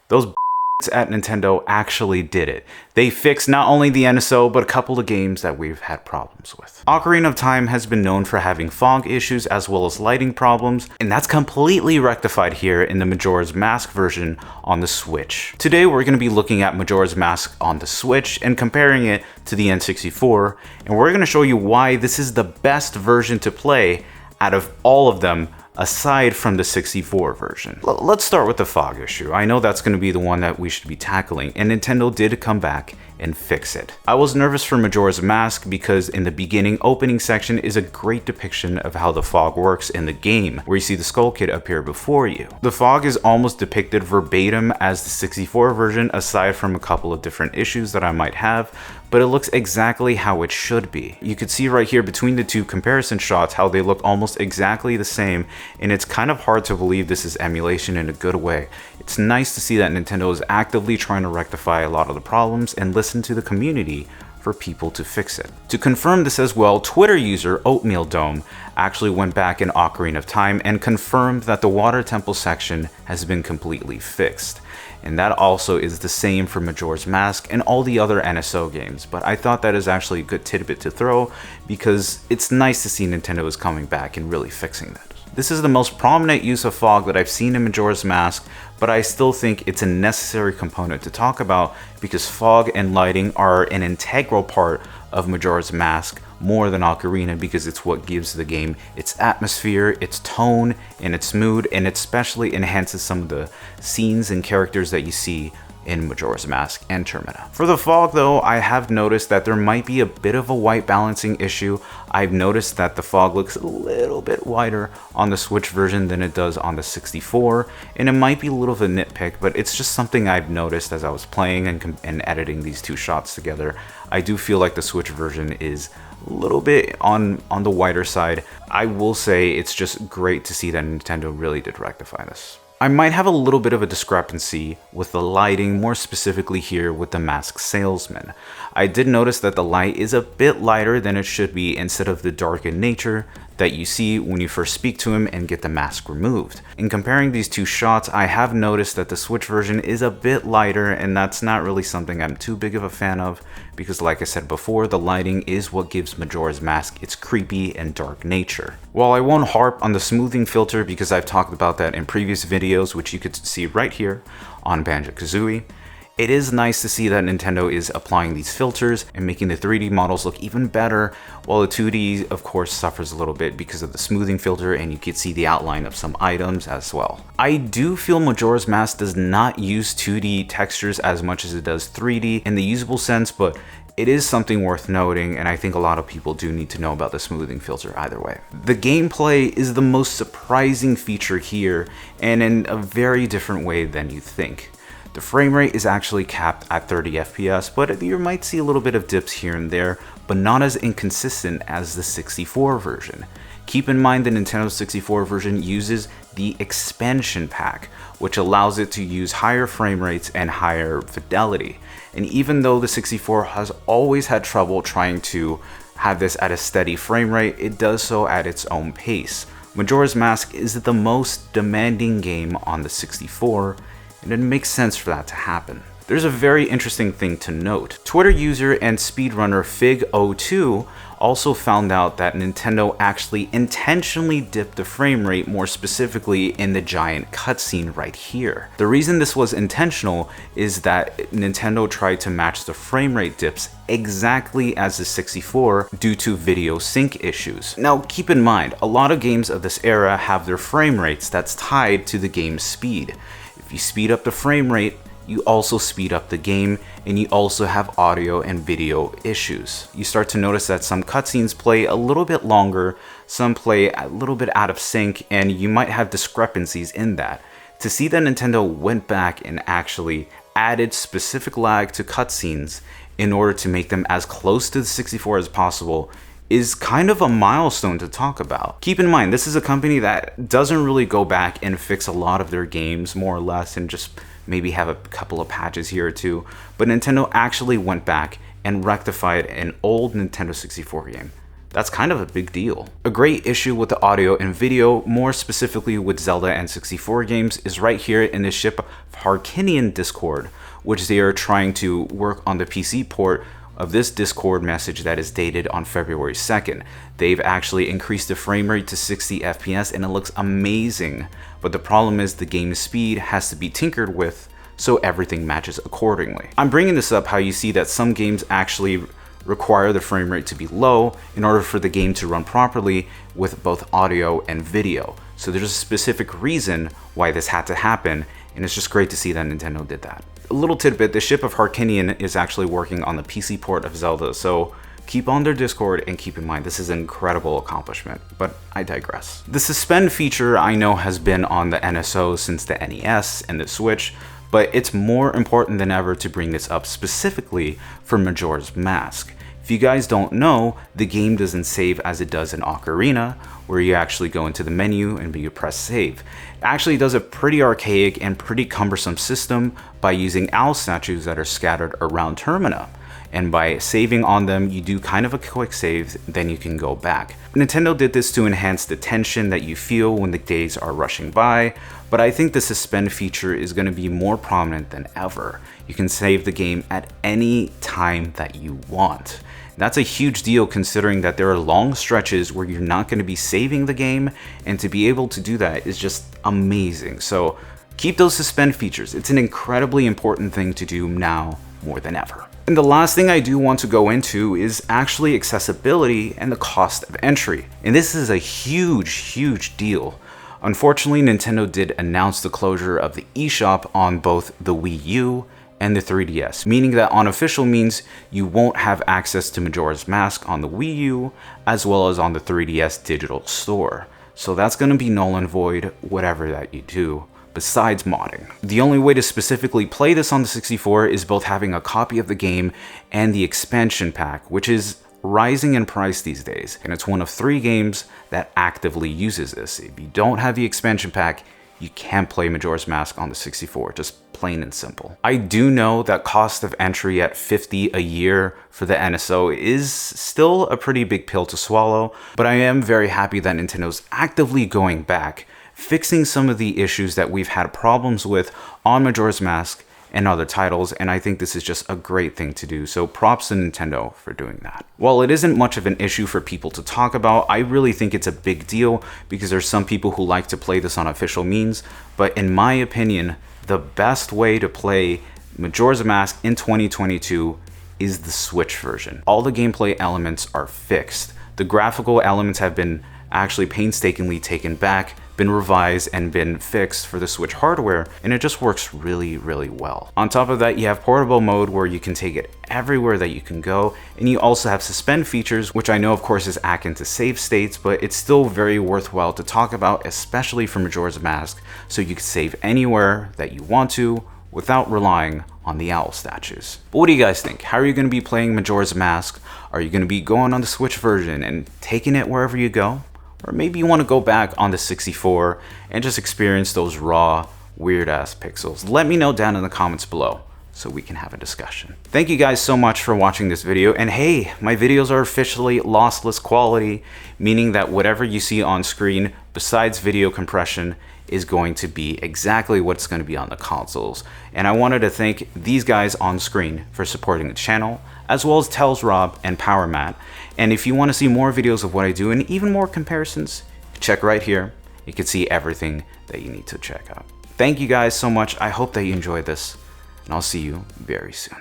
Those at Nintendo actually did it. They fixed not only the NSO, but a couple of games that we've had problems with. Ocarina of Time has been known for having fog issues as well as lighting problems, and that's completely rectified here in the Majora's Mask version on the Switch. Today we're going to be looking at Majora's Mask on the Switch and comparing it to the N64, and we're going to show you why this is the best version to play out of all of them, aside from the 64 version. Let's start with the fog issue. I know that's going to be the one that we should be tackling, and Nintendo did come back and fix it. I was nervous for Majora's Mask because in the beginning opening section is a great depiction of how the fog works in the game, where you see the Skull Kid appear before you. The fog is almost depicted verbatim as the 64 version, aside from a couple of different issues that I might have, but it looks exactly how it should be. You could see right here between the two comparison shots how they look almost exactly the same, and it's kind of hard to believe this is emulation in a good way. It's nice to see that Nintendo is actively trying to rectify a lot of the problems and listen to the community for people to fix it. To confirm this as well, Twitter user Oatmeal Dome actually went back in Ocarina of Time and confirmed that the Water Temple section has been completely fixed. And that also is the same for Majora's Mask and all the other NSO games, but I thought that is actually a good tidbit to throw because it's nice to see Nintendo is coming back and really fixing that. This is the most prominent use of fog that I've seen in Majora's Mask, but I still think it's a necessary component to talk about because fog and lighting are an integral part of Majora's Mask more than Ocarina, because it's what gives the game its atmosphere, its tone, and its mood, and it especially enhances some of the scenes and characters that you see in Majora's Mask and Termina. For the fog though, I have noticed that there might be a bit of a white balancing issue. I've noticed that the fog looks a little bit whiter on the Switch version than it does on the 64, and it might be a little of a nitpick, but it's just something I've noticed as I was playing and editing these two shots together. I do feel like the Switch version is a little bit on the whiter side. I will say it's just great to see that Nintendo really did rectify this. I might have a little bit of a discrepancy with the lighting, more specifically here with the Mask Salesman. I did notice that the light is a bit lighter than it should be instead of the darkened nature that you see when you first speak to him and get the mask removed. In comparing these two shots, I have noticed that the Switch version is a bit lighter, and that's not really something I'm too big of a fan of because, like I said before, the lighting is what gives Majora's Mask its creepy and dark nature. While I won't harp on the smoothing filter because I've talked about that in previous videos, which you could see right here on Banjo-Kazooie, it is nice to see that Nintendo is applying these filters and making the 3D models look even better, while the 2D of course suffers a little bit because of the smoothing filter, and you can see the outline of some items as well. I do feel Majora's Mask does not use 2D textures as much as it does 3D in the usable sense, but it is something worth noting, and I think a lot of people do need to know about the smoothing filter either way. The gameplay is the most surprising feature here, and in a very different way than you think. The frame rate is actually capped at 30 FPS, but you might see a little bit of dips here and there, but not as inconsistent as the 64 version. Keep in mind the Nintendo 64 version uses the expansion pack, which allows it to use higher frame rates and higher fidelity. And even though the 64 has always had trouble trying to have this at a steady frame rate, it does so at its own pace. Majora's Mask is the most demanding game on the 64, and it makes sense for that to happen. There's a very interesting thing to note. Twitter user and speedrunner Fig02 also found out that Nintendo actually intentionally dipped the frame rate, more specifically in the giant cutscene right here. The reason this was intentional is that Nintendo tried to match the frame rate dips exactly as the 64 due to video sync issues. Now keep in mind, a lot of games of this era have their frame rates that's tied to the game's speed. If you speed up the frame rate, you also speed up the game, and you also have audio and video issues. You start to notice that some cutscenes play a little bit longer, some play a little bit out of sync, and you might have discrepancies in that. To see that Nintendo went back and actually added specific lag to cutscenes in order to make them as close to the 64 as possible is kind of a milestone to talk about. Keep in mind, this is a company that doesn't really go back and fix a lot of their games, more or less, and just maybe have a couple of patches here or two, but Nintendo actually went back and rectified an old Nintendo 64 game that's kind of a big deal. A great issue with the audio and video, more specifically with Zelda N64 games, is right here in the Ship of Harkinian Discord, which they are trying to work on the PC port of this Discord message that is dated on February 2nd. They've actually increased the frame rate to 60 FPS and it looks amazing. But the problem is the game's speed has to be tinkered with so everything matches accordingly. I'm bringing this up how you see that some games actually require the frame rate to be low in order for the game to run properly with both audio and video. So there's a specific reason why this had to happen, and it's just great to see that Nintendo did that. A little tidbit, the Ship of Harkinian is actually working on the PC port of Zelda, so keep on their Discord and keep in mind this is an incredible accomplishment, but I digress. The Suspend feature I know has been on the NSO since the NES and the Switch, but it's more important than ever to bring this up specifically for Majora's Mask. If you guys don't know, the game doesn't save as it does in Ocarina, where you actually go into the menu and you press save. It actually does a pretty archaic and pretty cumbersome system by using owl statues that are scattered around Termina. And by saving on them, you do kind of a quick save, then you can go back. Nintendo did this to enhance the tension that you feel when the days are rushing by, but I think the Suspend feature is going to be more prominent than ever. You can save the game at any time that you want. That's a huge deal considering that there are long stretches where you're not going to be saving the game, and to be able to do that is just amazing. So keep those Suspend features. It's an incredibly important thing to do now more than ever. And the last thing I do want to go into is actually accessibility and the cost of entry. And this is a huge deal. Unfortunately, Nintendo did announce the closure of the eShop on both the Wii U and the 3DS, meaning that on official means you won't have access to Majora's Mask on the Wii U as well as on the 3DS digital store. So that's going to be null and void whatever that you do, besides modding. The only way to specifically play this on the 64 is both having a copy of the game and the expansion pack, which is rising in price these days, and it's one of 3 games that actively uses this. If you don't have the expansion pack, you can't play Majora's Mask on the 64, just plain and simple. I do know that cost of entry at $50 a year for the NSO is still a pretty big pill to swallow, but I am very happy that Nintendo's actively going back, fixing some of the issues that we've had problems with on Majora's Mask and other titles, and I think this is just a great thing to do, so props to Nintendo for doing that. While it isn't much of an issue for people to talk about, I really think it's a big deal because there's some people who like to play this on official means, but in my opinion, the best way to play Majora's Mask in 2022 is the Switch version. All the gameplay elements are fixed. The graphical elements have been actually painstakingly taken back, been revised, and been fixed for the Switch hardware, and it just works really well. On top of that, you have portable mode where you can take it everywhere that you can go, and you also have Suspend features, which I know of course is akin to save states, but it's still very worthwhile to talk about, especially for Majora's Mask, so you can save anywhere that you want to without relying on the owl statues. But what do you guys think? How are you going to be playing Majora's Mask? Are you going to be going on the Switch version and taking it wherever you go? Or maybe you want to go back on the 64 and just experience those raw, weird-ass pixels. Let me know down in the comments below so we can have a discussion. Thank you guys so much for watching this video, and hey, my videos are officially lossless quality, meaning that whatever you see on screen besides video compression is going to be exactly what's going to be on the consoles. And I wanted to thank these guys on screen for supporting the channel, as well as Tells Rob and Power Matt. And if you want to see more videos of what I do and even more comparisons, check right here. You can see everything that you need to check out. Thank you guys so much. I hope that you enjoyed this, and I'll see you very soon.